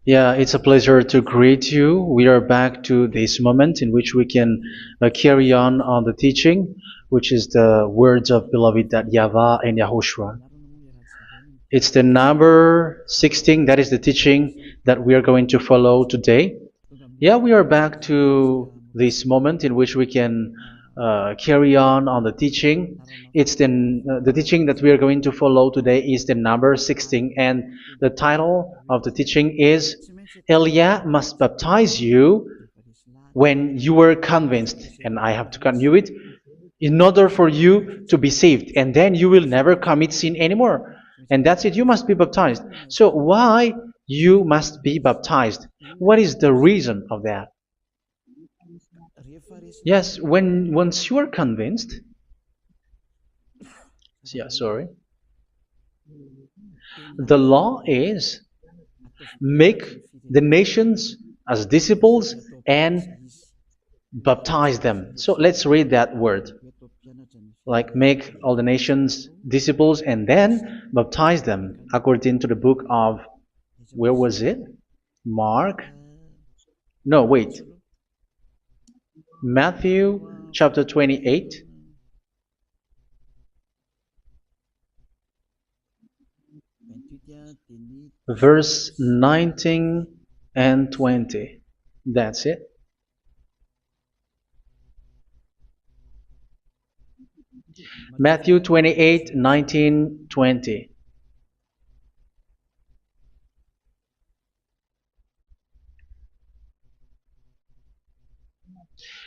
Yeah, it's a pleasure to greet you. We are back to this moment in which we can carry on the teaching, which is the words of beloved that YAHVAH and YAHOSHUA. It's the number 16, that is the teaching that we are going to follow today. Yeah, we are back to this moment in which we can carry on the teaching. It's the teaching that we are going to follow today is the number 16, and the title of the teaching is Elia must baptize you when you were convinced, and I have to continue it, in order for you to be saved, and then you will never commit sin anymore. And that's it, you must be baptized. So why you must be baptized? What is the reason of that? Yes, when once you are convinced, yeah, sorry, the law is make the nations as disciples and baptize them. So let's read that word. Like make all the nations disciples and then baptize them according to the book of, where was it? Mark? No, wait. Matthew chapter 28. Verse 19 and 20. That's it. Matthew 28, 19, 20.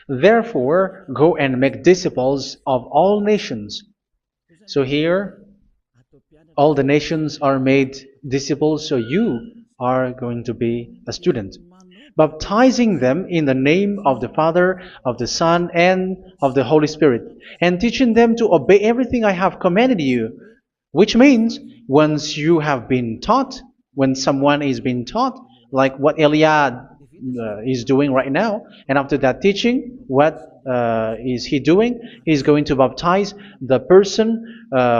Therefore, go and make disciples of all nations. So here, all the nations are made disciples, so you are going to be a student. Baptizing them in the name of the Father, of the Son, and of the Holy Spirit, and teaching them to obey everything I have commanded you. Which means, once you have been taught, when someone is being taught, like what Elia is doing right now, and after that teaching, what is he doing? He's going to baptize the person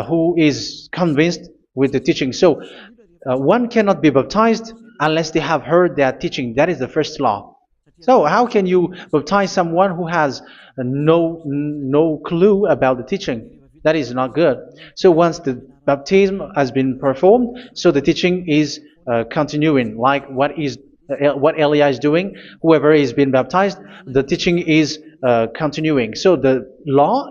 who is convinced with the teaching. So one cannot be baptized unless they have heard that teaching. That is the first law. So how can you baptize someone who has no clue about the teaching? That is not good. So once the baptism has been performed, so the teaching is continuing, like what Elia is doing. Whoever is being baptized, the teaching is continuing. So the law,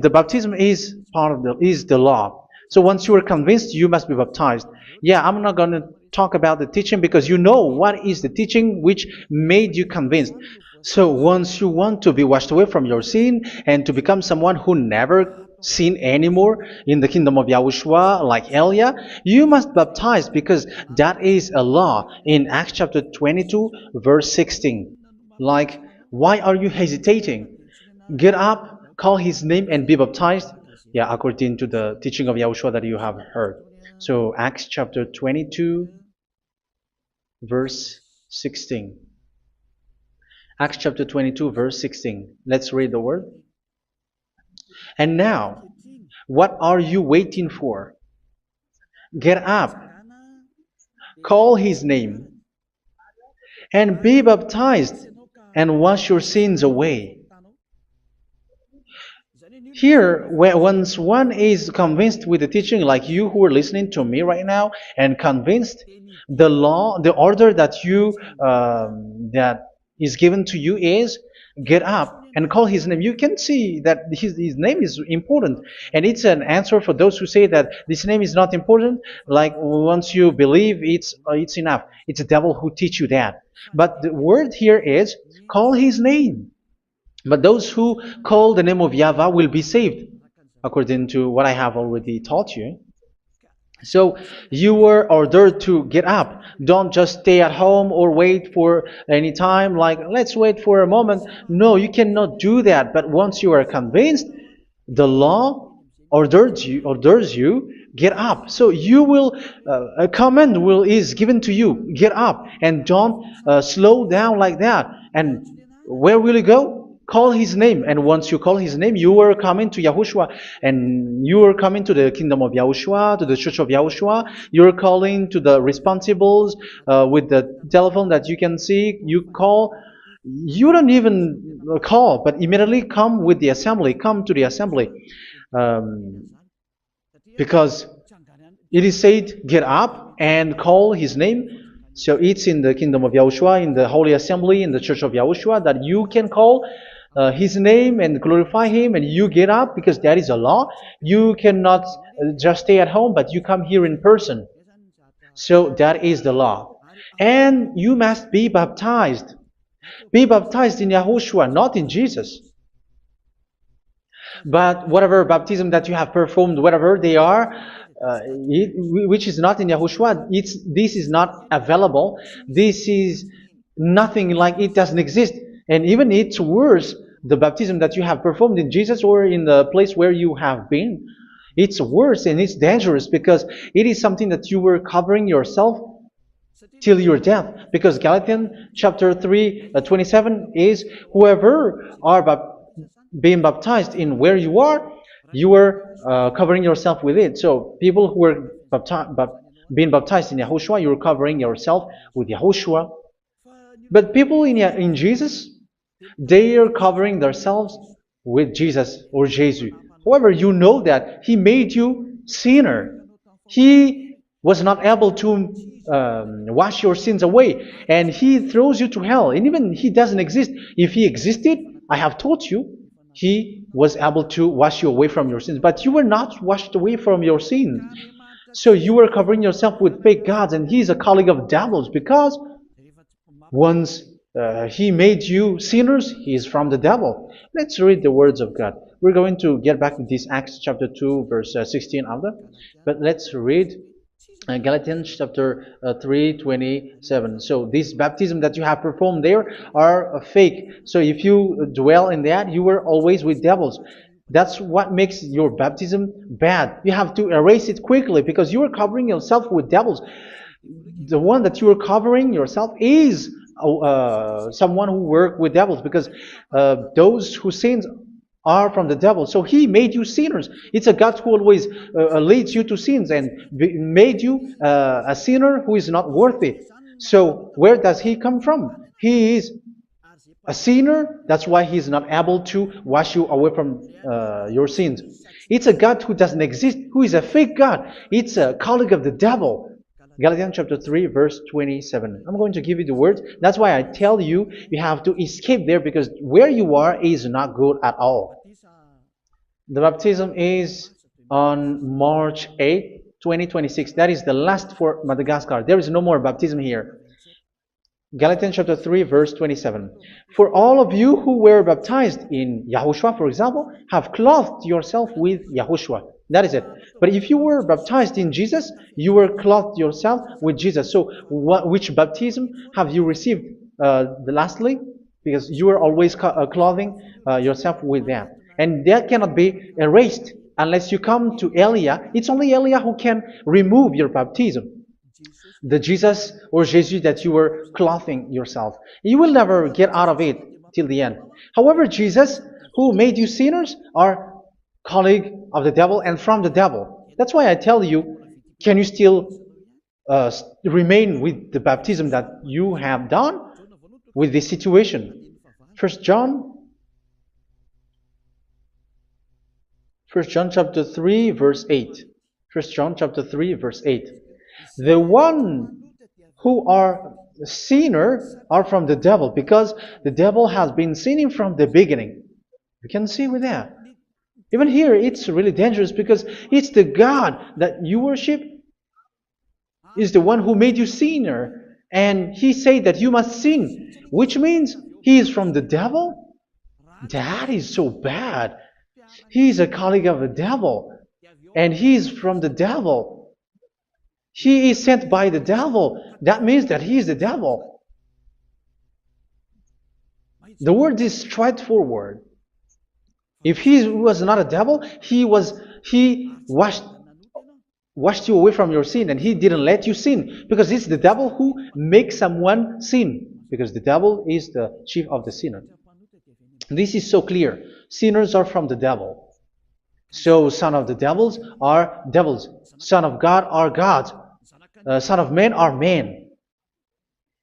the baptism is part of the law. So once you are convinced, you must be baptized. Yeah, I'm not going to talk about the teaching because you know what is the teaching which made you convinced. So once you want to be washed away from your sin and to become someone who never sin anymore in the kingdom of Yahushua, like Elia, you must baptize because that is a law in Acts chapter 22, verse 16. Like, why are you hesitating? Get up, call his name, and be baptized. Yeah, according to the teaching of Yahushua that you have heard. So Acts chapter 22, verse 16. Acts chapter 22, verse 16. Let's read the word. And now, what are you waiting for? Get up, call his name, and be baptized, and wash your sins away. Here, once one is convinced with the teaching, like you who are listening to me right now, and convinced, the law, the order that that is given to you is get up and call his name. You can see that his name is important, and it's an answer for those who say that this name is not important. Like once you believe, it's enough. It's the devil who teach you that. But the word here is call his name. But those who call the name of YAHVAH will be saved, according to what I have already taught you. So you were ordered to get up. Don't just stay at home or wait for any time, like let's wait for a moment. No, you cannot do that. But once you are convinced, the law orders you get up. So you will a command is given to you, get up, and don't slow down like that. And where will you go? call his name. And once you call his name, you are coming to Yahushua. And you are coming to the kingdom of Yahushua, to the church of Yahushua. You're calling to the responsibles with the telephone that you can see. You call. You don't even call, but immediately come with the assembly. Come to the assembly. Um, because it is said, get up and call his name. So it's in the kingdom of Yahushua, in the holy assembly, in the church of Yahushua, that you can call his name and glorify him, and you get up because that is a law. You cannot just stay at home, but you come here in person. So that is the law. And you must be baptized. Be baptized in Yahushua, not in Jesus. But whatever baptism that you have performed, whatever they are, which is not in Yahushua, this is not available. This is nothing, like it doesn't exist. And even it's worse, the baptism that you have performed in Jesus or in the place where you have been. It's worse and it's dangerous because it is something that you were covering yourself till your death. Because Galatians chapter 3, 27 is, whoever are being baptized in where you are covering yourself with it. So people who were being baptized in Yahushua, you're covering yourself with Yahushua. But people in Jesus, they are covering themselves with Jesus or Jesus. However, you know that he made you sinner. He was not able to wash your sins away, and he throws you to hell. And even he doesn't exist. If he existed, I have told you, he was able to wash you away from your sins. But you were not washed away from your sins. So you were covering yourself with fake gods, and he's a colleague of devils, because once he made you sinners, he is from the devil. Let's read the words of God. We're going to get back to this Acts chapter 2, verse 16 after. But let's read Galatians chapter 3:27. So this baptism that you have performed there are fake. So if you dwell in that, you were always with devils. That's what makes your baptism bad. You have to erase it quickly because you are covering yourself with devils. The one that you are covering yourself is someone who worked with devils, because those who sins are from the devil. So he made you sinners. It's a God who always leads you to sins and made you a sinner who is not worthy. So where does he come from? He is a sinner. That's why he is not able to wash you away from your sins. It's a God who doesn't exist, who is a fake God. It's a colleague of the devil. Galatians chapter 3, verse 27. I'm going to give you the words. That's why I tell you, you have to escape there, because where you are is not good at all. The baptism is on March 8, 2026. That is the last for Madagascar. There is no more baptism here. Galatians chapter 3, verse 27. For all of you who were baptized in Yahushua, for example, have clothed yourself with Yahushua. That is it. But if you were baptized in Jesus, you were clothed yourself with Jesus. So which baptism have you received lastly? Because you are always clothing yourself with that. And that cannot be erased unless you come to Elia. It's only Elia who can remove your baptism. The Jesus or Jesus that you were clothing yourself. You will never get out of it till the end. However, Jesus, who made you sinners, are colleague of the devil and from the devil. That's why I tell you, can you still remain with the baptism that you have done with this situation? First John chapter 3, verse 8. First John chapter 3, verse 8. The one who are sinners are from the devil, because the devil has been sinning from the beginning. You can see with that. Even here, it's really dangerous, because it's the God that you worship is the one who made you sinner. And he said that you must sin, which means he is from the devil. That is so bad. He is a colleague of the devil. And he is from the devil. He is sent by the devil. That means that he is the devil. The word is straightforward. If he was not a devil, he washed you away from your sin, and he didn't let you sin, because it's the devil who makes someone sin, because the devil is the chief of the sinner. This is so clear. Sinners are from the devil. So son of the devils are devils. Son of God are gods. Son of men are men.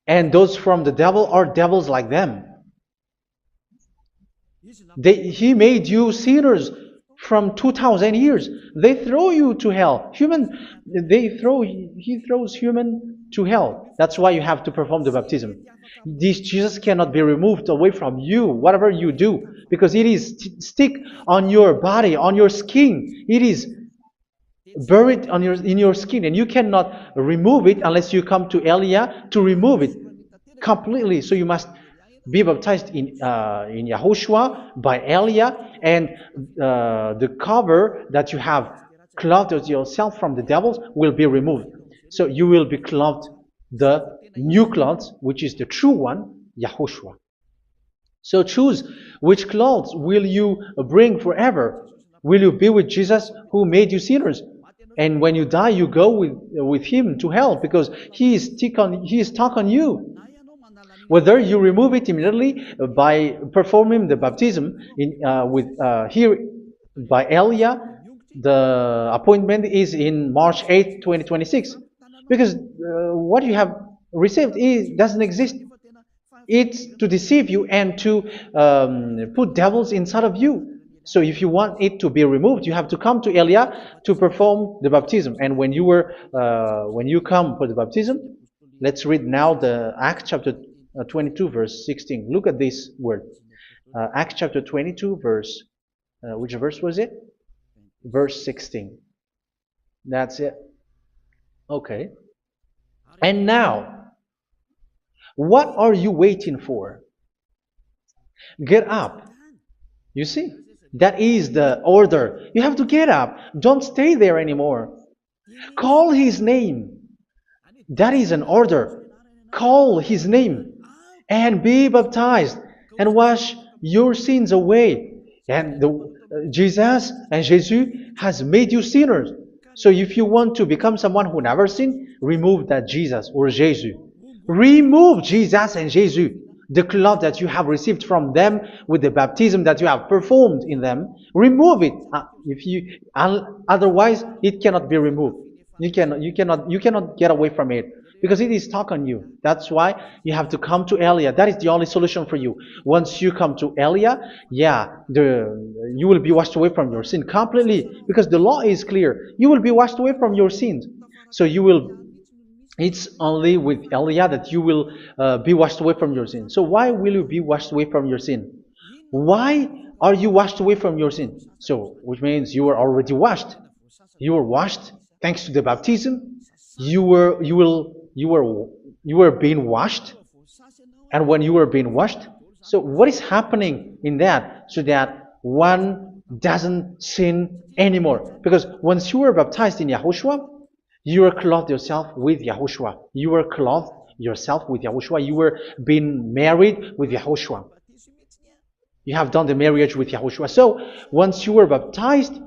And those from the devil are devils like them. He made you sinners from 2000 years. They throw you to hell. He throws human to hell. That's why you have to perform the baptism. This Jesus cannot be removed away from you, whatever you do, because it is stick on your body, on your skin. It is buried in your skin, and you cannot remove it unless you come to Elia to remove it completely. So you must be baptized in Yahushua by Elia, and the cover that you have clothed yourself from the devils will be removed. So you will be clothed the new clothes, which is the true one, Yahushua. So choose which clothes will you bring forever. Will you be with Jesus who made you sinners? And when you die, you go with him to hell because he is stuck on you. Whether you remove it immediately by performing the baptism here by Elia, the appointment is in March 8, 2026. Because what you have received doesn't exist. It's to deceive you and to put devils inside of you. So if you want it to be removed, you have to come to Elia to perform the baptism. And when you come for the baptism, let's read now the Acts chapter 22 verse 16. Look at this word. Acts chapter 22 verse, which verse was it? Verse 16. That's it. Okay. And now, what are you waiting for? Get up. You see, that is the order. You have to get up. Don't stay there anymore. Call his name. That is an order. Call his name and be baptized and wash your sins away. And Jesus has made you sinners. So if you want to become someone who never sinned, remove that Jesus or Jesus. Remove Jesus and Jesus, the cloth that you have received from them with the baptism that you have performed in them. Remove it. Otherwise, it cannot be removed. You cannot get away from it because it is stuck on you. That's why you have to come to Elia. That is the only solution for you. Once you come to Elia, you will be washed away from your sin completely because the law is clear. You will be washed away from your sins. So it's only with Elia that you will be washed away from your sin. So why will you be washed away from your sin? Why are you washed away from your sin? So, which means you were already washed. You were washed thanks to the baptism. You were being washed, and when you were being washed, so what is happening in that? So that one doesn't sin anymore. Because once you were baptized in Yahushua, you were clothed yourself with Yahushua. You were clothed yourself with Yahushua. You were being married with Yahushua. You have done the marriage with Yahushua. So once you were baptized,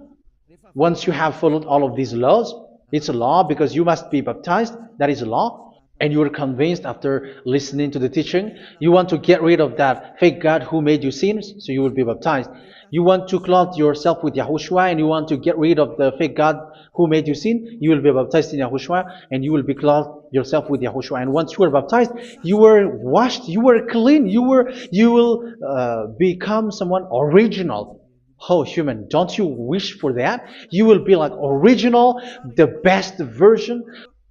once you have followed all of these laws, it's a law because you must be baptized. That is a law. And you are convinced after listening to the teaching, you want to get rid of that fake God who made you sinners, so you will be baptized. You want to clothe yourself with Yahushua and you want to get rid of the fake God who made you sin, you will be baptized in Yahushua and you will be clothed yourself with Yahushua. And once you are baptized, you were washed, you were clean, you will become someone original. Oh, human, don't you wish for that? You will be like original, the best version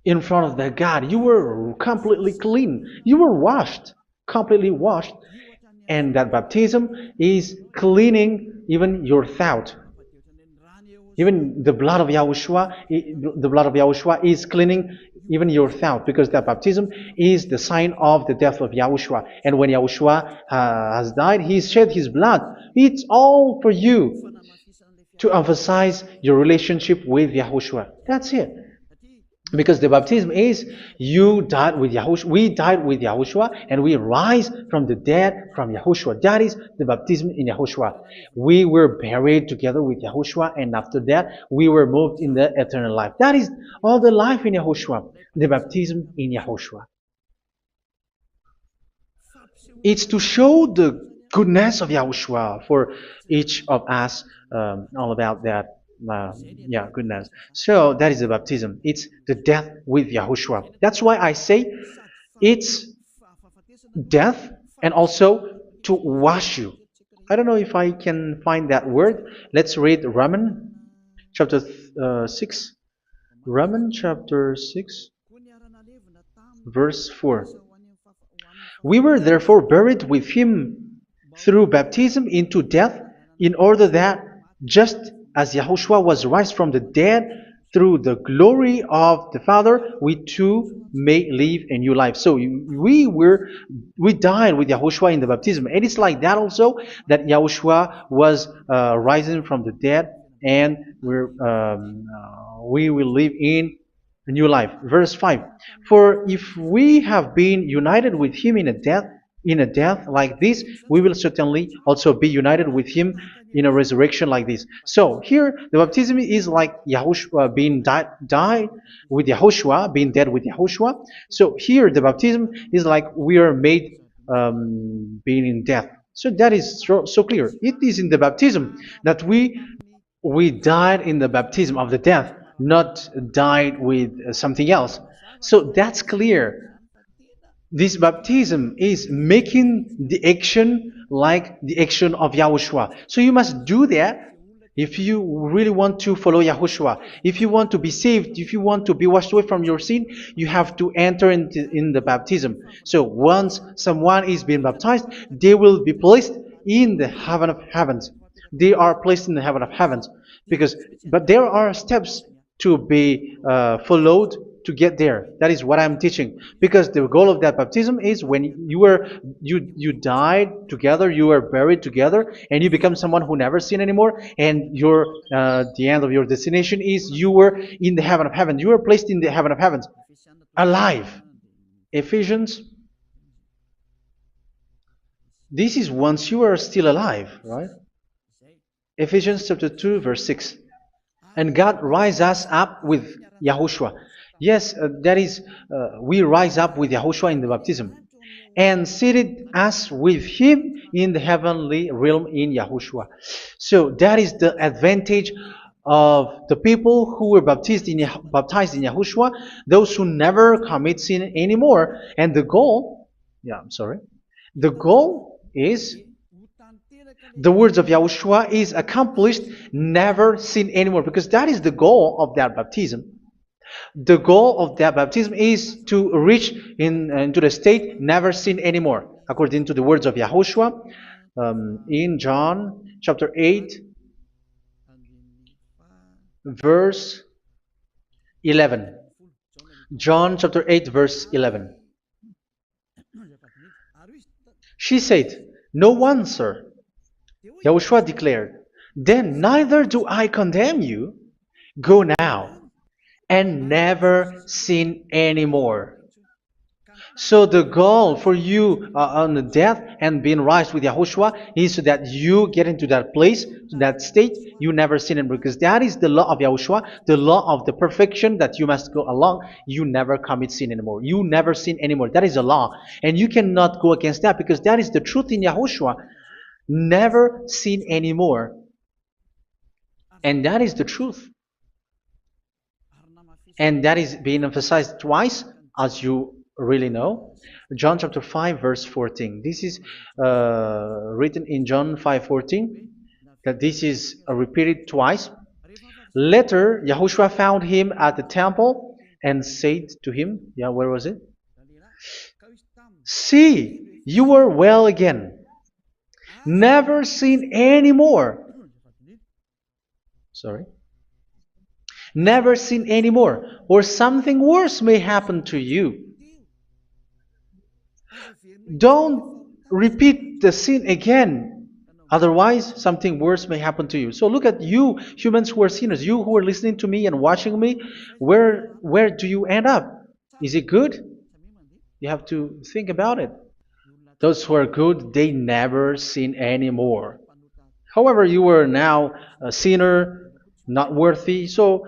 in front of the God. You were completely clean. You were washed, completely washed. And that baptism is cleaning even your thought. Even the blood of Yahushua is cleaning even your thought, because that baptism is the sign of the death of Yahushua. And when Yahushua has died, he shed his blood. It's all for you to emphasize your relationship with Yahushua. That's it. Because the baptism is you died with Yahushua, we died with Yahushua, and we rise from the dead from Yahushua. That is the baptism in Yahushua. We were buried together with Yahushua, and after that we were moved in the eternal life. That is all the life in Yahushua, the baptism in Yahushua. It's to show goodness of Yahushua for each of us, all about that. Yeah, goodness. So that is the baptism. It's the death with Yahushua. That's why I say it's death and also to wash you. I don't know if I can find that word. Let's read Romans chapter 6. Romans chapter 6, verse 4. We were therefore buried with him through baptism into death, in order that, just as Yahushua was raised from the dead through the glory of the Father, we too may live a new life. So we died with Yahushua in the baptism, and it's like that also that Yahushua was rising from the dead, and we will live in a new life. Verse 5. For if we have been united with him in a death like this, we will certainly also be united with him in a resurrection like this. So here the baptism is like Yahushua being died with Yahushua, being dead with Yahushua. So here the baptism is like we are made being in death. So that is so clear. It is in the baptism that we died in the baptism of the death, not died with something else. So that's clear. This baptism is making the action like the action of Yahushua. So you must do that if you really want to follow Yahushua. If you want to be saved, if you want to be washed away from your sin, you have to enter in the baptism. So once someone is being baptized, they will be placed in the heaven of heavens. They are placed in the heaven of heavens but there are steps to be followed to get there. That is what I'm teaching. Because the goal of that baptism is when you died together, you were buried together, and you become someone who never sin anymore. And the end of your destination is you were in the heaven of heaven. You were placed in the heaven of heavens, alive. Ephesians. This is once you are still alive, right? Ephesians chapter 2, verse 6. And God rise us up with Yahushua. Yes, that is, we rise up with Yahushua in the baptism. And seated us with him in the heavenly realm in Yahushua. So that is the advantage of the people who were baptized in Yahushua, those who never commit sin anymore. And the goal is the words of Yahushua is accomplished, never sin anymore, because that is the goal of that baptism. The goal of that baptism is to reach into the state never sin anymore, according to the words of Yahushua in John chapter 8, verse 11. John chapter 8, verse 11. She said, "No one, sir." Yahushua declared, "Then neither do I condemn you. Go now and never sin anymore." So the goal for you on the death and being raised with Yahushua is so that you get into that place, to that state, you never sin anymore. Because that is the law of Yahushua, the law of the perfection that you must go along. You never commit sin anymore. You never sin anymore. That is a law. And you cannot go against that because that is the truth in Yahushua. Never sin anymore. And that is the truth. And that is being emphasized twice, as you really know. John chapter 5, verse 14. This is written in John 5:14. That this is repeated twice. Later, Yahushua found him at the temple and said to him, where was it? "See, you are well again. Never sin anymore." Sorry. Never sin anymore, or something worse may happen to you. Don't repeat the sin again. Otherwise, something worse may happen to you. So look at you, humans who are sinners, you who are listening to me and watching me. Where do you end up? Is it good? You have to think about it. Those who are good, they never sin anymore. However, you are now a sinner, not worthy, so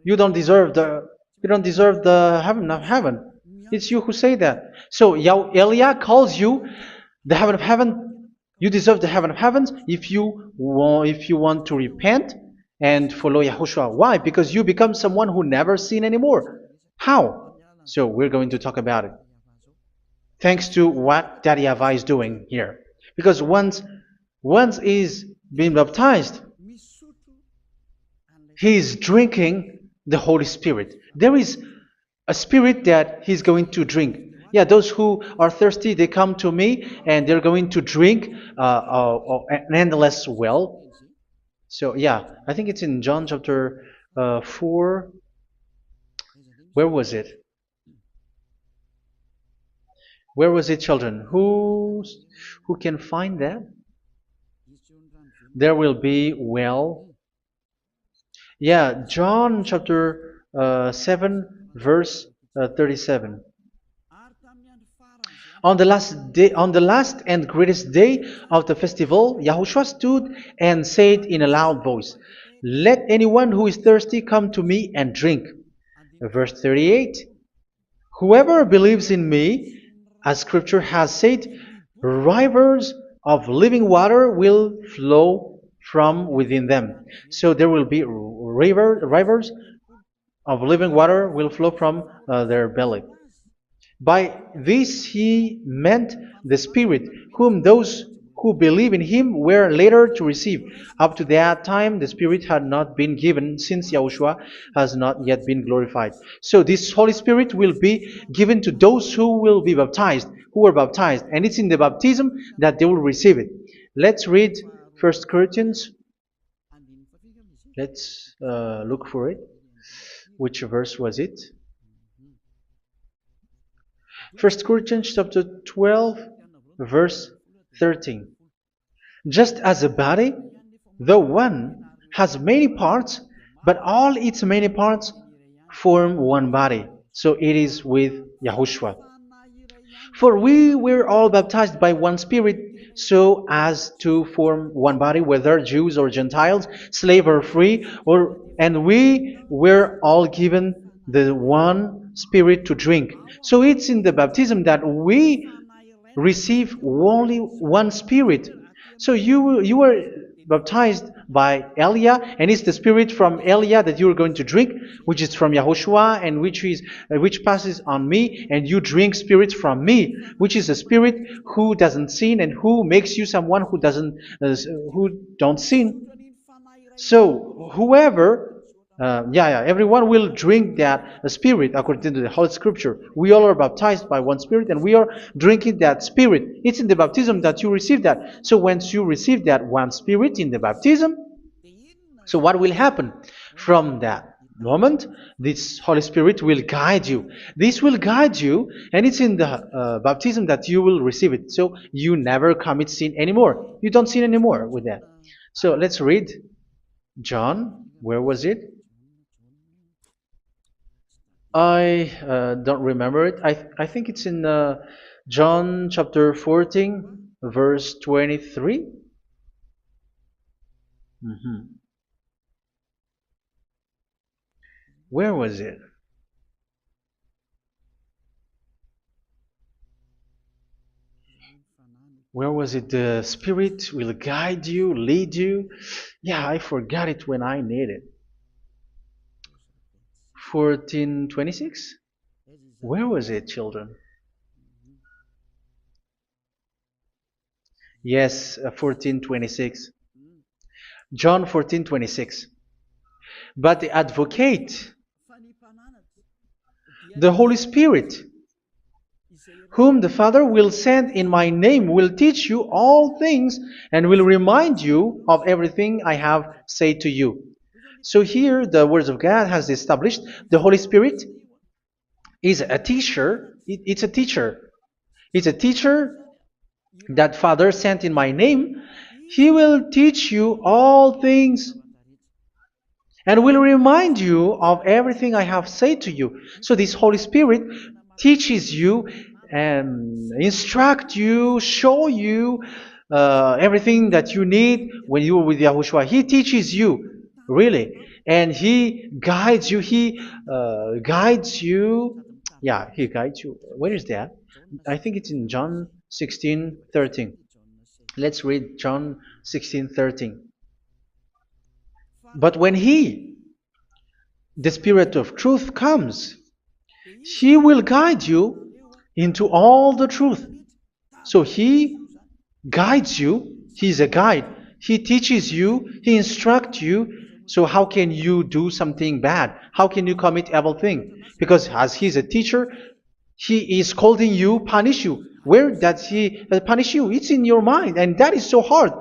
you don't deserve the heaven of heaven. It's you who say that. So Eliah calls you the heaven of heaven. You deserve the heaven of heavens if you want to repent and follow Yahushua. Why? Because you become someone who never sin anymore. How? So we're going to talk about it. Thanks to what Daddy YAHVAH is doing here. Because once he's been baptized, he's drinking the Holy Spirit. There is a spirit that he's going to drink. Yeah, those who are thirsty, they come to me and they're going to drink an endless well. So yeah, I think it's in John chapter 4. Where was it? Where was it, children? Who can find that? There will be well. Yeah, John chapter 7, verse 37. On the last and greatest day of the festival, Yahushua stood and said in a loud voice, "Let anyone who is thirsty come to me and drink." Verse 38. "Whoever believes in me, as Scripture has said, rivers of living water will flow from within them." So there will be rivers of living water will flow from their belly. By this he meant the Spirit, whom those who believe in him were later to receive. Up to that time, the Spirit had not been given, since Yahushua has not yet been glorified. So this Holy Spirit will be given to those who will be baptized, who were baptized, and it's in the baptism that they will receive it. Let's read 1 Corinthians. Let's look for it. Which verse was it? 1 Corinthians chapter 12, verse 13. "Just as a body, though one, has many parts, but all its many parts form one body, so it is with Yahushua. For we were all baptized by one Spirit, so as to form one body, whether Jews or Gentiles, slave or free, and we were all given the one Spirit to drink." So it's in the baptism that we receive only one Spirit. So you were baptized by Elia, and it's the Spirit from Elia that you are going to drink, which is from Yahushua, and which passes on me, and you drink Spirit from me, which is a Spirit who doesn't sin and who makes you someone who don't sin. So whoever everyone will drink that Spirit according to the Holy Scripture. We all are baptized by one Spirit, and we are drinking that Spirit. It's in the baptism that you receive that. So once you receive that one Spirit in the baptism, so what will happen? From that moment, this Holy Spirit will guide you. This will guide you, and it's in the baptism that you will receive it. So you never commit sin anymore. You don't sin anymore with that. So let's read John. Where was it? I don't remember it. I think it's in John chapter 14, verse 23. Where was it? Where was it? The Spirit will guide you, lead you. Yeah, I forgot it when I need it. 14:26? Where was it, children? Yes, 14:26. John 14:26. "But the Advocate, the Holy Spirit, whom the Father will send in my name, will teach you all things and will remind you of everything I have said to you." So here the words of God has established the Holy Spirit is a teacher. It's a teacher. It's a teacher that Father sent in my name. He will teach you all things and will remind you of everything I have said to you. So this Holy Spirit teaches you and instruct you, show you everything that you need when you are with Yahushua. He teaches you, really, and He guides you. He guides you. Yeah, He guides you. Where is that? I think it's in John 16:13. Let's read John 16:13. But when He, the Spirit of truth, comes, He will guide you into all the truth. So He guides you. He's a guide. He teaches you. He instructs you. So how can you do something bad? How can you commit evil thing? Because as He's a teacher, He is scolding you, punish you. Where does He punish you? It's in your mind, and that is so hard.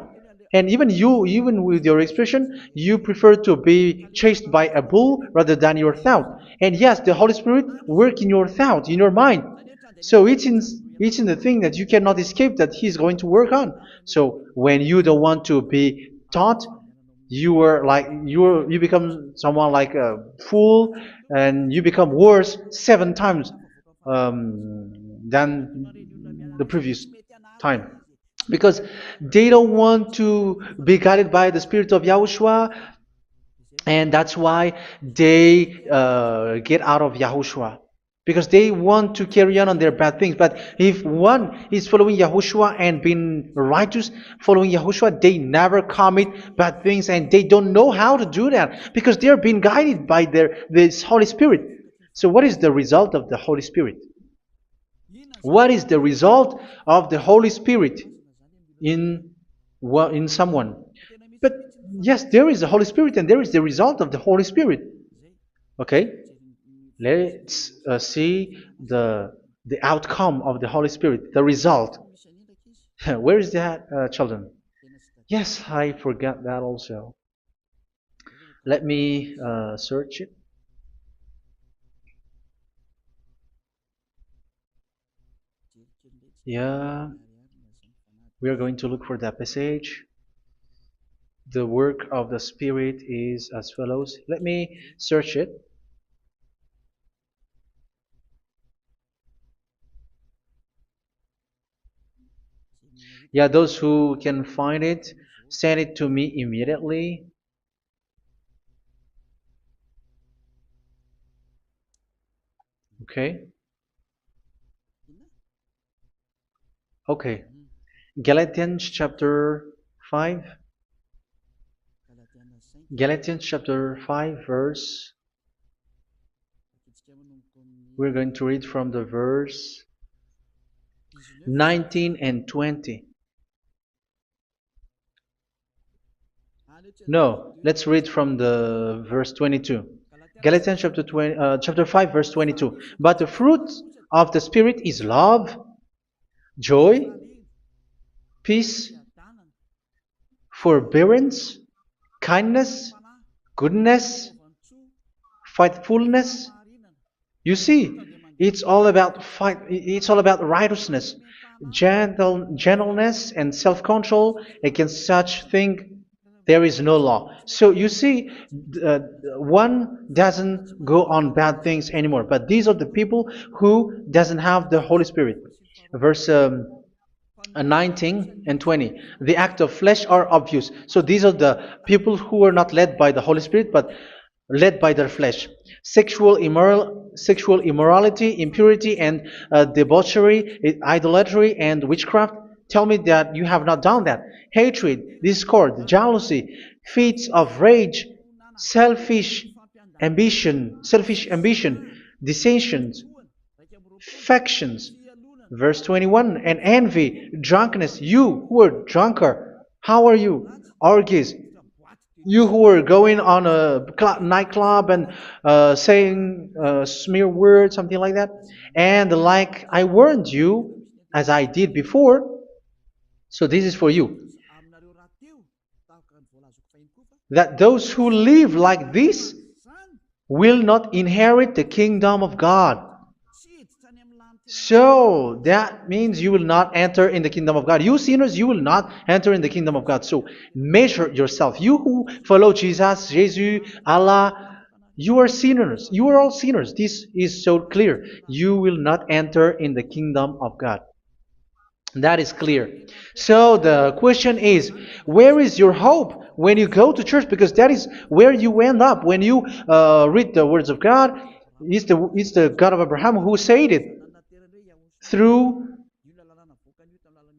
And even you, even with your expression, you prefer to be chased by a bull rather than your thought. And yes, the Holy Spirit work in your thought, in your mind. So it's in the thing that you cannot escape that He's going to work on. So when you don't want to be taught, you become someone like a fool, and you become worse 7 times than the previous time, because they don't want to be guided by the Spirit of Yahushua, and that's why they get out of Yahushua, because they want to carry on their bad things. But if one is following Yahushua and being righteous, following Yahushua, they never commit bad things, and they don't know how to do that because they are being guided by this Holy Spirit. So what is the result of the Holy Spirit? What is the result of the Holy Spirit in in someone? But yes, there is the Holy Spirit, and there is the result of the Holy Spirit. Okay, let's see the outcome of the Holy Spirit, the result. Where is that, children? Yes, I forgot that also. Let me search it. Yeah, we are going to look for that passage. The work of the Spirit is as follows. Let me search it. Yeah, those who can find it, send it to me immediately. Okay. Okay. Galatians chapter 5. Galatians chapter 5 verse. We're going to read from the verse 19 and 20. No, let's read from the verse 22. Galatians chapter 5 verse 22. But the fruit of the Spirit is love, joy, peace, forbearance, kindness, goodness, faithfulness. You see, it's all about righteousness, gentleness, and self-control. Against such thing there is no law. So you see, uh, one doesn't go on bad things anymore. But these are the people who doesn't have the Holy Spirit. Verse 19 and 20. The act of flesh are obvious. So these are the people who are not led by the Holy Spirit, but led by their flesh. Sexual immorality, impurity, and debauchery, idolatry, and witchcraft. Tell me that you have not done that. Hatred, discord, jealousy, fits of rage, selfish ambition, dissensions, factions. Verse 21, and envy, drunkenness. You who are drunkard, how are you? Orgies. You who are going on a nightclub and saying smear words, something like that. And like I warned you, as I did before, so this is for you, that those who live like this will not inherit the kingdom of God. So that means you will not enter in the kingdom of God. You sinners, you will not enter in the kingdom of God. So measure yourself. You who follow Jesus, Allah, you are sinners. You are all sinners. This is so clear. You will not enter in the kingdom of God. That is clear. So the question is, where is your hope when you go to church? Because that is where you end up when you read the words of God. It's the God of Abraham who said it through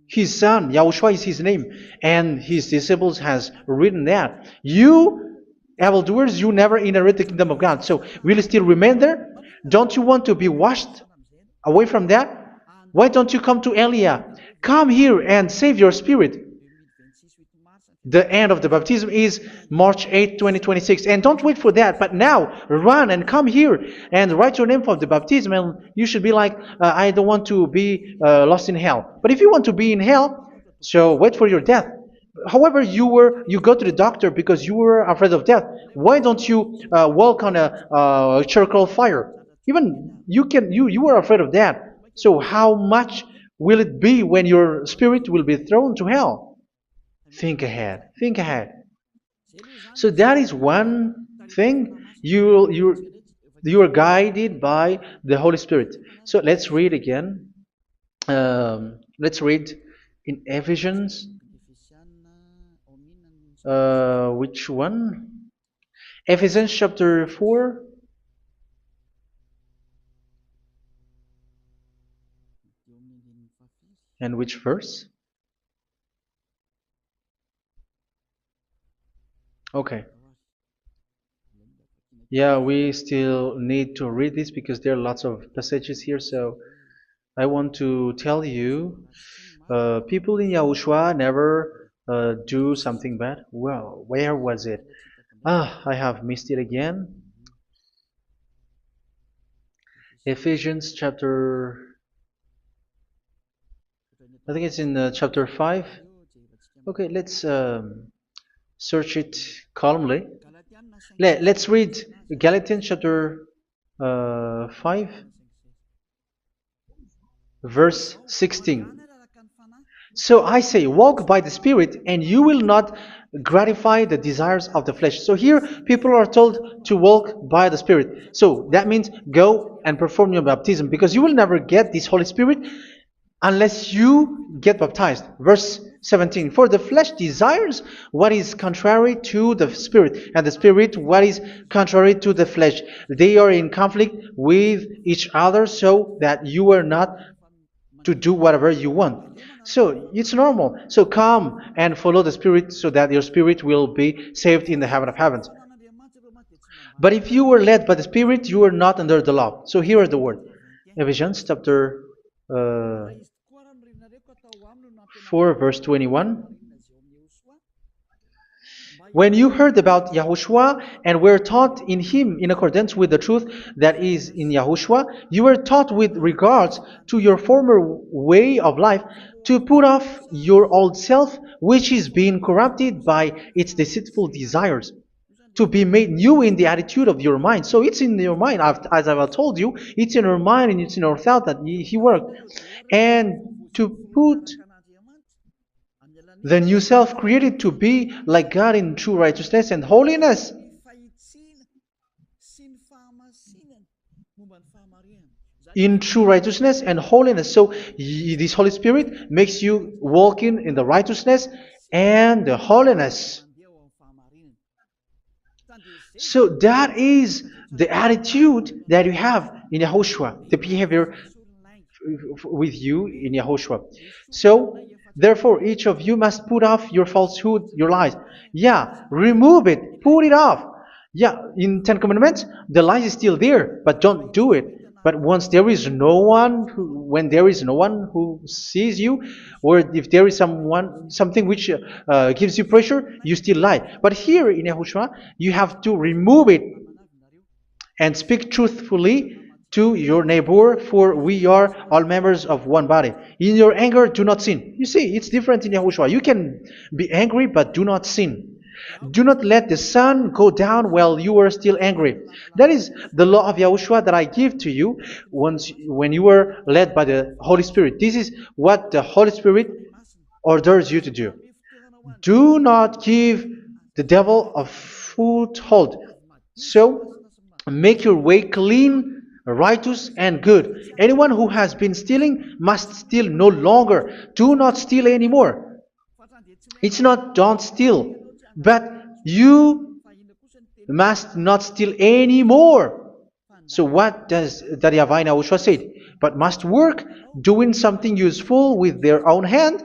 His son, Yahushua is his name, and his disciples has written that. You, evildoers, you never inherit the kingdom of God. So will you still remain there? Don't you want to be washed away from that? Why don't you come to Elia? Come here and save your spirit. The end of the baptism is March 8, 2026. And don't wait for that, but now run and come here and write your name for the baptism. And you should be like, I don't want to be lost in hell. But if you want to be in hell, so wait for your death. However, you go to the doctor because you were afraid of death. Why don't you walk on a charcoal fire? Even you were afraid of that. So how much will it be when your spirit will be thrown to hell? Think ahead. Think ahead. So that is one thing. You are guided by the Holy Spirit. So let's read again. Let's read in Ephesians. Which one? Ephesians chapter 4. And which verse? Okay. Yeah, we still need to read this because there are lots of passages here. So I want to tell you, people in Yahushua never do something bad. Well, where was it? I have missed it again. Ephesians chapter, I think it's in chapter 5. Okay, let's search it calmly. Let's read Galatians chapter 5, verse 16. So I say, walk by the Spirit, and you will not gratify the desires of the flesh. So here, people are told to walk by the Spirit. So that means go and perform your baptism, because you will never get this Holy Spirit unless you get baptized. Verse 17. For the flesh desires what is contrary to the Spirit, and the Spirit what is contrary to the flesh. They are in conflict with each other, so that you are not to do whatever you want. So it's normal. So come and follow the Spirit so that your spirit will be saved in the heaven of heavens. But if you were led by the Spirit, you are not under the law. So here is the word. Ephesians chapter 4 verse 21. When you heard about Yahushua and were taught in him in accordance with the truth that is in Yahushua, you were taught with regards to your former way of life to put off your old self, which is being corrupted by its deceitful desires, to be made new in the attitude of your mind. So it's in your mind, as I've told you, it's in your mind and it's in your thought that he worked. And to put the new self created to be like God in true righteousness and holiness. In true righteousness and holiness. So this Holy Spirit makes you walk in the righteousness and the holiness. So that is the attitude that you have in Yahushua, the behavior with you in Yahushua. So therefore, each of you must put off your falsehood, your lies. Yeah, remove it, put it off. Yeah, in Ten Commandments, the lies is still there, but don't do it. But once there is no one, when there is no one who sees you, or if there is something which gives you pressure, you still lie. But here in Yahushua, you have to remove it and speak truthfully to your neighbor, for we are all members of one body. In your anger, do not sin. You see, it's different in Yahushua. You can be angry, but do not sin. Do not let the sun go down while you are still angry. That is the law of Yahushua that I give to you when you were led by the Holy Spirit. This is what the Holy Spirit orders you to do. Do not give the devil a foothold. So, make your way clean, righteous, and good. Anyone who has been stealing must steal no longer. Do not steal anymore. It's not don't steal, but you must not steal anymore. So what does the YAHVAH in YAHOSHUA say? But must work doing something useful with their own hand,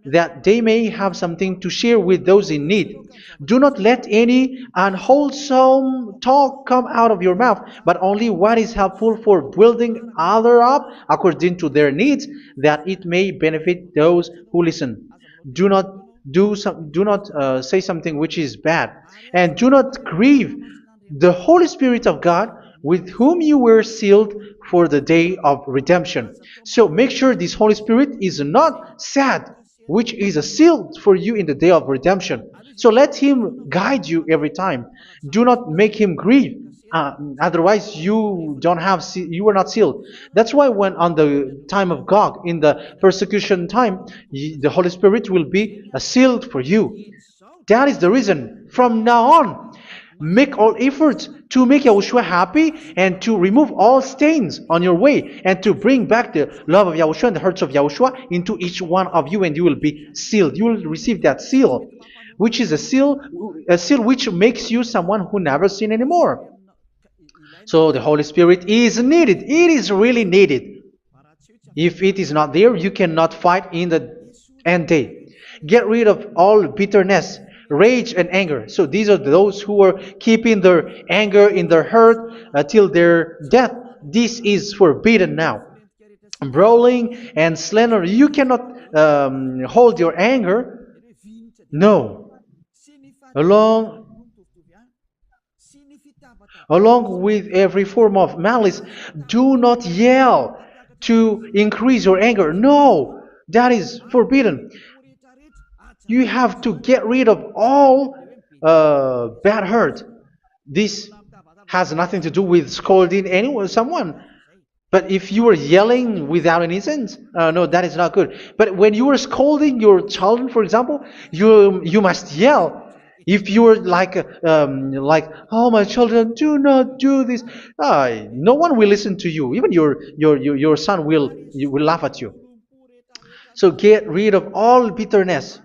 that they may have something to share with those in need. Do not let any unwholesome talk come out of your mouth, but only what is helpful for building other up according to their needs, that it may benefit those who listen. Do not do not say something which is bad, and do not grieve the Holy Spirit of God, with whom you were sealed for the day of redemption. So make sure this Holy Spirit is not sad, which is a seal for you in the day of redemption. So let Him guide you every time. Do not make Him grieve. Otherwise, you are not sealed. That's why when on the time of God, in the persecution time, the Holy Spirit will be a sealed for you. That is the reason. From now on, make all efforts to make Yahushua happy and to remove all stains on your way and to bring back the love of Yahushua and the hearts of Yahushua into each one of you, and you will be sealed. You will receive that seal, which is a seal which makes you someone who never sin anymore. So the Holy Spirit is needed. It is really needed. If it is not there, you cannot fight in the end day. Get rid of all bitterness, rage, and anger. So these are those who are keeping their anger in their heart till their death. This is forbidden now. Brawling and slander. You cannot hold your anger. No. Along Along with every form of malice, do not yell to increase your anger. No, that is forbidden. You have to get rid of all bad hurt. This has nothing to do with scolding anyone, someone. But if you are yelling without any sense, no, that is not good. But when you are scolding your children, for example, you must yell. If you are like, oh my children, do not do this, no one will listen to you. Even your son will laugh at you. So get rid of all bitterness.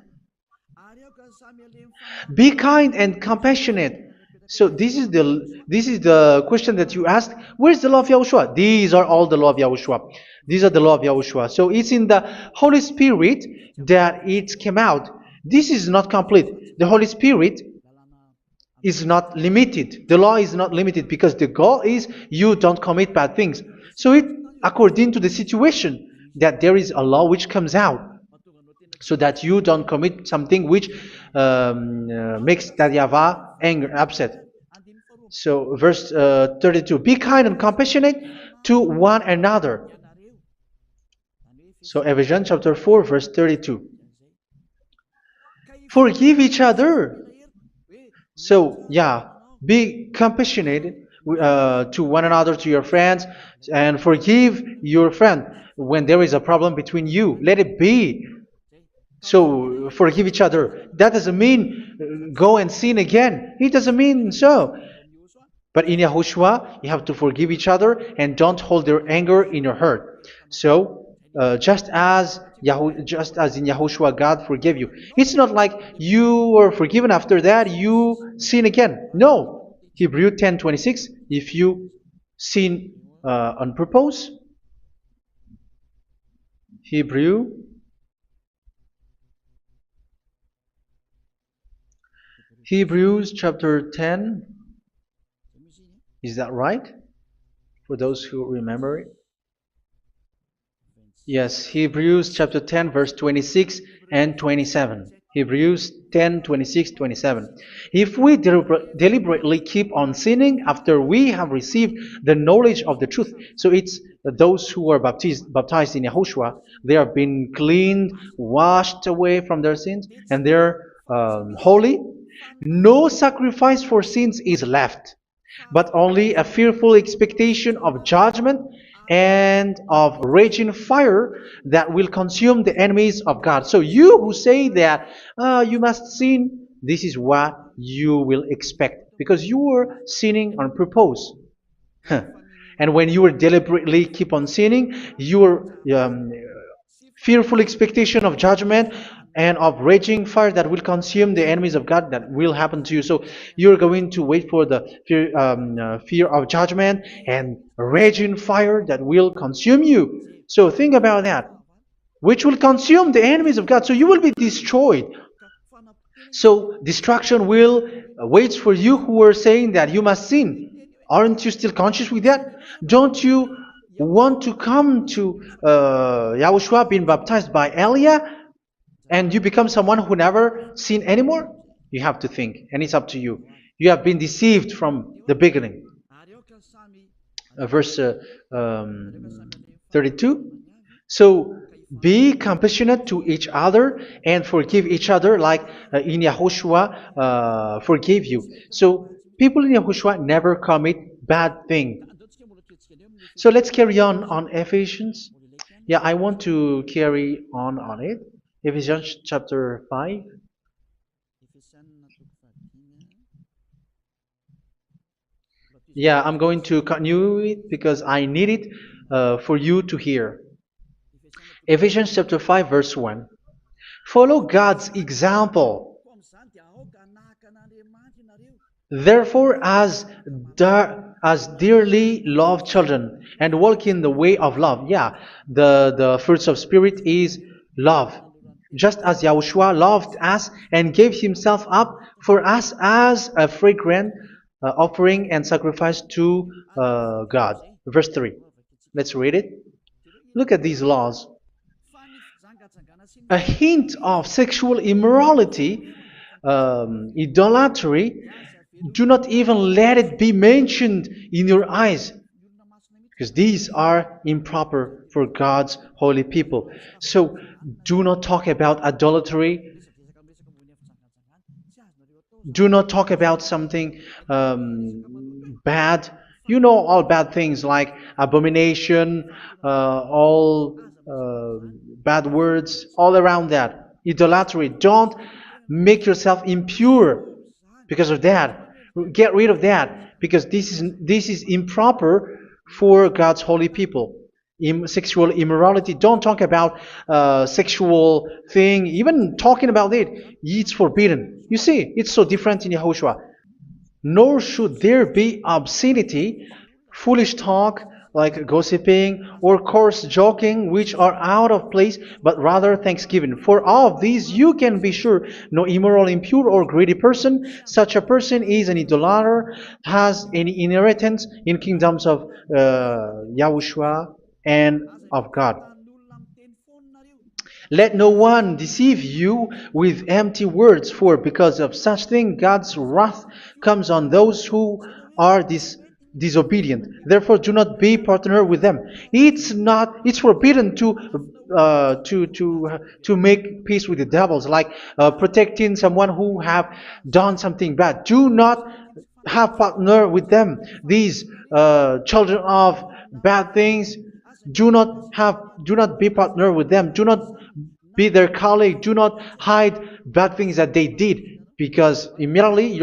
Be kind and compassionate. So this is the question that you asked. Where's the law of Yahushua? These are all the law of Yahushua. These are the law of Yahushua. So it's in the Holy Spirit that it came out. This is not complete. The Holy Spirit is not limited. The law is not limited because the goal is you don't commit bad things. So it according to the situation that there is a law which comes out, so that you don't commit something which makes that YAHVAH angry, upset. So verse 32, be kind and compassionate to one another. So Ephesians chapter 4 verse 32. Forgive each other. So yeah, be compassionate to one another, to your friends, and forgive your friend when there is a problem between you. Let it be. So forgive each other. That doesn't mean go and sin again. It doesn't mean so. But in Yahushua, you have to forgive each other and don't hold your anger in your heart. So just as in Yahushua, God forgave you. It's not like you were forgiven after that you sin again. No. Hebrew 10:26. If you sin on purpose, Hebrews chapter 10. Is that right? For those who remember it? Yes, Hebrews chapter 10 verse 26 and 27. Hebrews 10, 26, 27. If we deliberately keep on sinning after we have received the knowledge of the truth, so it's those who are baptized in Yahushua, they have been cleaned, washed away from their sins, and they're holy. No sacrifice for sins is left, but only a fearful expectation of judgment and of raging fire that will consume the enemies of God. So you who say that you must sin, this is what you will expect, because you are sinning on purpose. And when you deliberately keep on sinning, your fearful expectation of judgment and of raging fire that will consume the enemies of God that will happen to you. So you're going to wait for the fear of judgment and raging fire that will consume you. So think about that, which will consume the enemies of God. So you will be destroyed. So destruction will wait for you who are saying that you must sin. Aren't you still conscious with that? Don't you want to come to Yahushua being baptized by Elia and you become someone who never sin anymore? You have to think, and it's up to you. You have been deceived from the beginning. Verse 32. So be compassionate to each other and forgive each other like in Yahushua forgave you. So people in Yahushua never commit bad thing. So let's carry on Ephesians. Yeah, I want to carry on it. Ephesians chapter 5. Yeah, I'm going to continue it because I need it for you to hear. Ephesians chapter 5 verse 1. Follow God's example. Therefore, as dearly loved children, and walk in the way of love. Yeah, the fruits of spirit is love. Just as Yahushua loved us and gave himself up for us as a fragrant offering and sacrifice to God. Verse 3. Let's read it. Look at these laws. A hint of sexual immorality, idolatry, do not even let it be mentioned in your eyes, because these are improper for God's holy people. So do not talk about idolatry. Do not talk about something bad. You know all bad things like abomination, all bad words, all around that. Idolatry. Don't make yourself impure because of that. Get rid of that because this is improper for God's holy people. Sexual immorality. Don't talk about sexual thing. Even talking about it's forbidden. You see, it's so different in Yahushua. Nor should there be obscenity, foolish talk, like gossiping, or coarse joking, which are out of place, but rather thanksgiving. For of these you can be sure, no immoral, impure, or greedy person, such a person is an idolater, has any inheritance in kingdoms of Yahushua and of God. Let no one deceive you with empty words, for because of such thing God's wrath comes on those who are disobedient. Therefore, do not be partner with them. It's forbidden to make peace with the devils, like protecting someone who have done something bad. Do not have partner with them. These children of bad things, do not be partner with them. Do not be their colleague. Do not hide bad things that they did, because immediately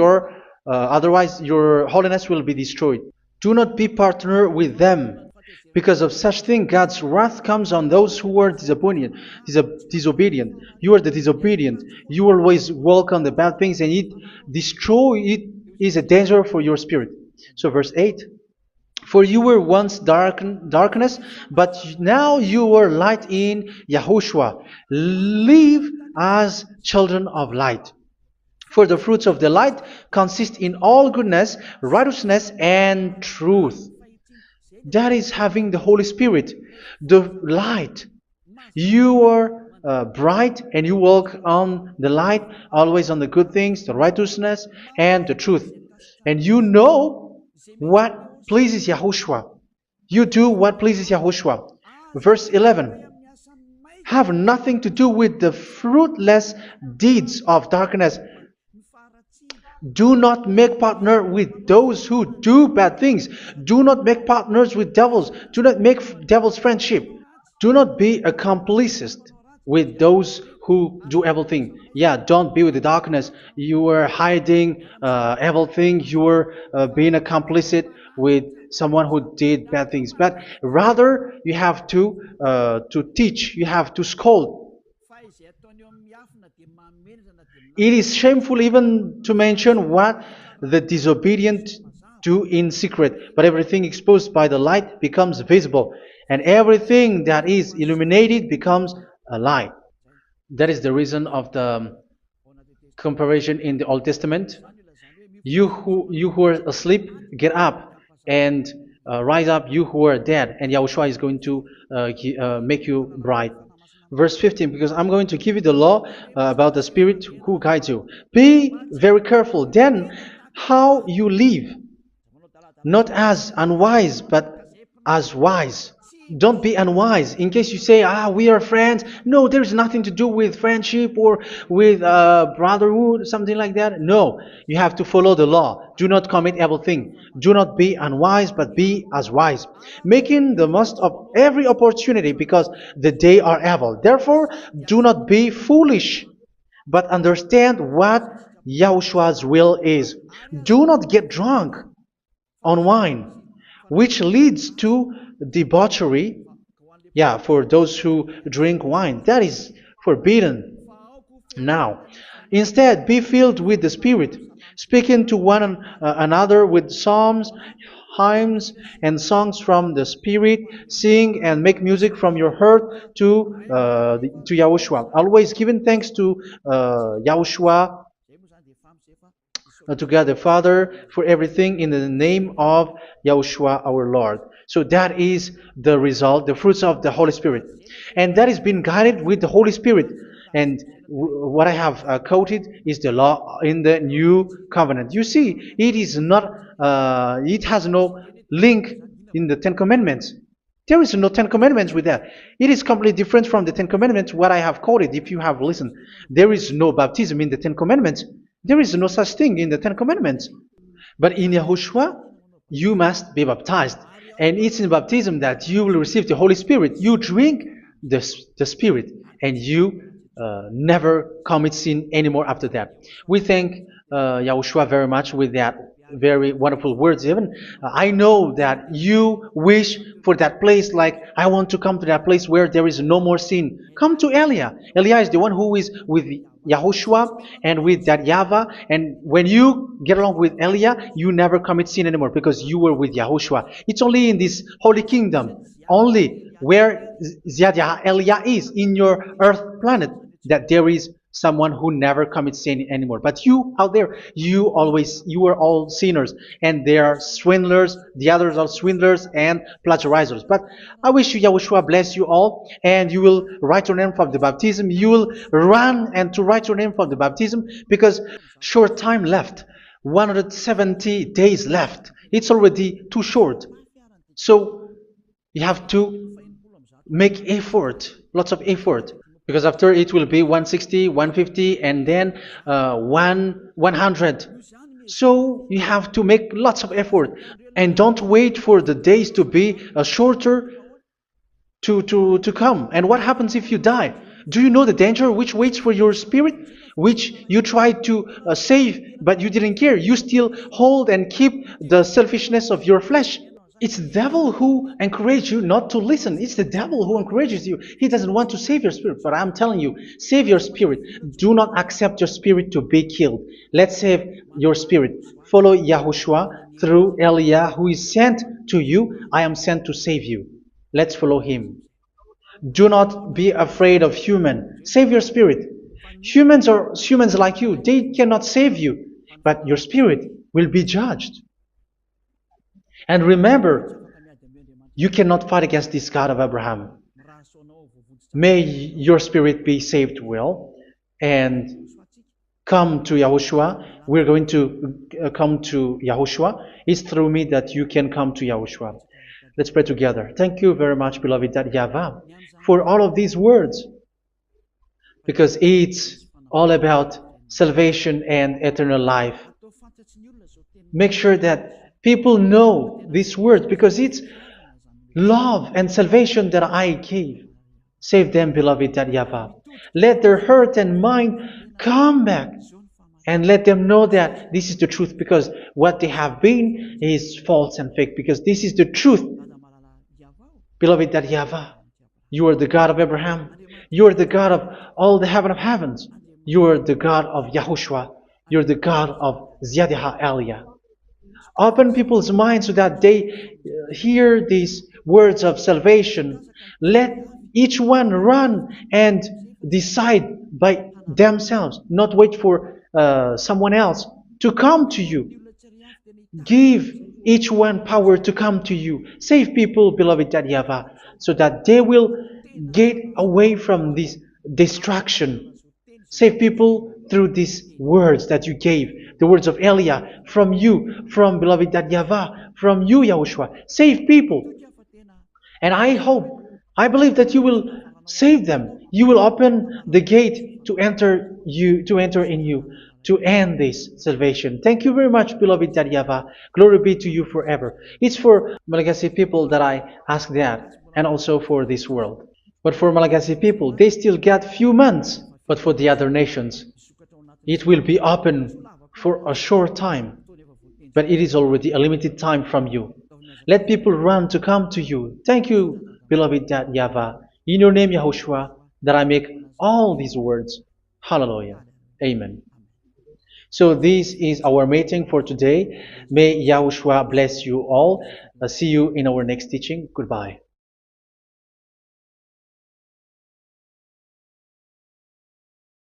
otherwise your holiness will be destroyed. Do not be partner with them. Because of such thing, God's wrath comes on those who are disobedient. You are the disobedient. You always walk on the bad things, and it is a danger for your spirit. So verse 8. For you were once darkness, but now you are light in Yahushua. Live as children of light. For the fruits of the light consist in all goodness, righteousness, and truth. That is having the Holy Spirit, the light. You are bright and you walk on the light, always on the good things, the righteousness, and the truth. And you know what pleases Yahushua. You do what pleases Yahushua. Verse 11. Have nothing to do with the fruitless deeds of darkness. Do not make partner with those who do bad things. Do not make partners with devils. Do not make devil's friendship. Do not be accomplices with those who do evil thing. Yeah, don't be with the darkness. You are hiding evil thing. You are being a complicit with someone who did bad things. But rather, you have to teach. You have to scold. It is shameful even to mention what the disobedient do in secret, but everything exposed by the light becomes visible, and everything that is illuminated becomes a light. That is the reason of the comparison in the Old Testament. You who are asleep, get up and rise up, you who are dead, and Yahushua is going to make you bright. Verse 15, because I'm going to give you the law about the Spirit who guides you. Be very careful then how you live, not as unwise, but as wise. Don't be unwise. In case you say, we are friends. No, there's nothing to do with friendship or with brotherhood, something like that. No, you have to follow the law. Do not commit evil thing. Do not be unwise, but be as wise, making the most of every opportunity because the day are evil. Therefore, do not be foolish, but understand what Yahushua's will is. Do not get drunk on wine, which leads to debauchery. Yeah, for those who drink wine, that is forbidden now. Instead, be filled with the Spirit, speaking to one another with psalms, hymns, and songs from the Spirit. Sing and make music from your heart to Yahushua. Always giving thanks to Yahushua to God the Father for everything in the name of Yahushua our Lord. So that is the result, the fruits of the Holy Spirit. And that is being guided with the Holy Spirit. And what I have quoted is the law in the new covenant. You see, it is not, it has no link in the Ten Commandments. There is no Ten Commandments with that. It is completely different from the Ten Commandments, what I have quoted, if you have listened. There is no baptism in the Ten Commandments. There is no such thing in the Ten Commandments. But in Yahushua, you must be baptized. And it's in baptism that you will receive the Holy Spirit. You drink the Spirit, and you never commit sin anymore after that. We thank Yahushua very much with that very wonderful words. Even I know that you wish for that place, like I want to come to that place where there is no more sin. Come to Elia. Elia is the one who is with Yahushua and with that YAHVAH, and when you get along with Elia, you never commit sin anymore because you were with Yahushua. It's only in this holy kingdom, only where Ziad Elia is, in your earth planet, that there is someone who never commits sin anymore. But you out there, you are all sinners, and they are swindlers. The others are swindlers and plagiarizers. But I wish you, Yahushua, bless you all, and you will write your name from the baptism. You will run and to write your name from the baptism, because short time left, 170 days left. It's already too short. So you have to make effort, lots of effort, because after it will be 160, 150, and then 100. So you have to make lots of effort, and don't wait for the days to be shorter to come. And what happens if you die? Do you know the danger which waits for your spirit, which you tried to save, but you didn't care? You still hold and keep the selfishness of your flesh. It's the devil who encourages you not to listen. It's the devil who encourages you. He doesn't want to save your spirit. But I'm telling you, save your spirit. Do not accept your spirit to be killed. Let's save your spirit. Follow Yahushua through Elia, who is sent to you. I am sent to save you. Let's follow him. Do not be afraid of human. Save your spirit. Humans are humans like you. They cannot save you. But your spirit will be judged. And remember, you cannot fight against this God of Abraham. May your spirit be saved well and come to Yahushua. We're going to come to Yahushua. It's through me that you can come to Yahushua. Let's pray together. Thank you very much, beloved YAHVAH, for all of these words, because it's all about salvation and eternal life. Make sure that people know these words, because it's love and salvation that I gave. Save them, beloved YAHVAH. Let their heart and mind come back, and let them know that this is the truth, because what they have been is false and fake, because this is the truth. Beloved YAHVAH, you are the God of Abraham. You are the God of all the heaven of heavens. You're the God of Yahushua. You're the God of Ziyadha Aliyah. Open people's minds so that they hear these words of salvation. Let each one run and decide by themselves, not wait for someone else to come to you. Give each one power to come to you. Save people, beloved Yahavah, so that they will get away from this distraction. Save people through these words that you gave, the words of Elia, from you, from beloved Yahavah, from you, Yahushua. Save people. And I hope, I believe that you will save them. You will open the gate to enter in you, to end this salvation. Thank you very much, beloved Daryava. Glory be to you forever. It's for Malagasy people that I ask that, and also for this world. But for Malagasy people, they still get few months. But for the other nations, it will be open for a short time. But it is already a limited time from you. Let people run to come to you. Thank you, beloved Yahvah. In your name, Yahushua, that I make all these words. Hallelujah. Amen. So this is our meeting for today. May Yahushua bless you all. See you in our next teaching. Goodbye.